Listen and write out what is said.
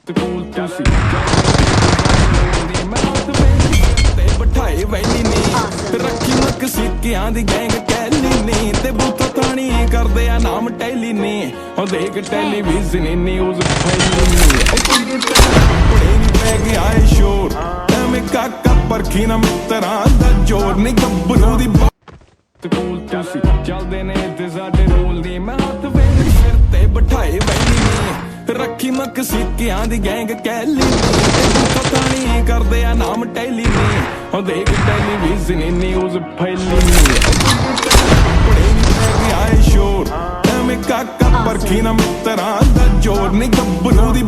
school ਤੁਸੀਂ ਮੈਂ ਹੱਥ ਤੇ ਬਿਠਾਏ ਵੈਲੀ ਨੀ ਰੱਖੀ ਮੱਕ ਸਿੱਕਿਆਂ ਦੀ ਗੈਂਗ ਕੈਲੀ ਨੀ ਤੇ ਬੂਥਾ ਥਾਣੀ ਕਰਦੇ ਆ ਨਾਮ ਟੈਲੀ ਨੀ ਉਹ ਦੇਖ ਟੈਲੀਵਿਜ਼ਨ ਨੀ ਨਿਊਜ਼ ਫੈਲੀ ਨੀ ਪੜੇ ਨੀ ਪੈ ਗਿਆ ਏ ਸ਼ੋਰ ਐਵੇਂ ਕਾਕਾ ਪਰਖੀ ਨਾ ਮਿੱਤਰਾਂ ਦਾ ਜੋਰ ਨੀ ਗੱਭਰੂ ਦੀ ਸਕੂਲ ਤੁਸੀਂ ਚੱਲਦੇ ਨੇ ਤੇ ਸਾਡੇ ਰੂਲ ਦੀ ਮੈਂ ਹੱਥ ਵੇਖ ਸਿਰ ਤੇ ਬਿਠਾਏ ਵੈਲੀ ਨੀ ਰੱਖੀ ਮੱਕ ਸਿੱਕਿਆਂ ਦੀ ਗੈਂਗ ਕੈਲੀ ਨੀ ਪਤਾ ਨਹੀਂ ਕਰਦੇ ਆ ਨਾਮ ਟੈਲੀ ਨੀ ਉਹ ਦੇਖ ਟੈਲੀਵਿਜ਼ਨ ਨੀ ਨਿਊਜ਼ ਫੈਲੀ ਨੀ ਪੜੇ ਨੀ ਪੈ ਗਿਆ ਏ ਸ਼ੋਰ ਐਵੇਂ ਕਾਕਾ ਪਰਖੀ ਨਾ ਮਿੱਤਰਾਂ ਦਾ ਜੋਰ ਨੀ ਗੱਭਰੂ ਦੀ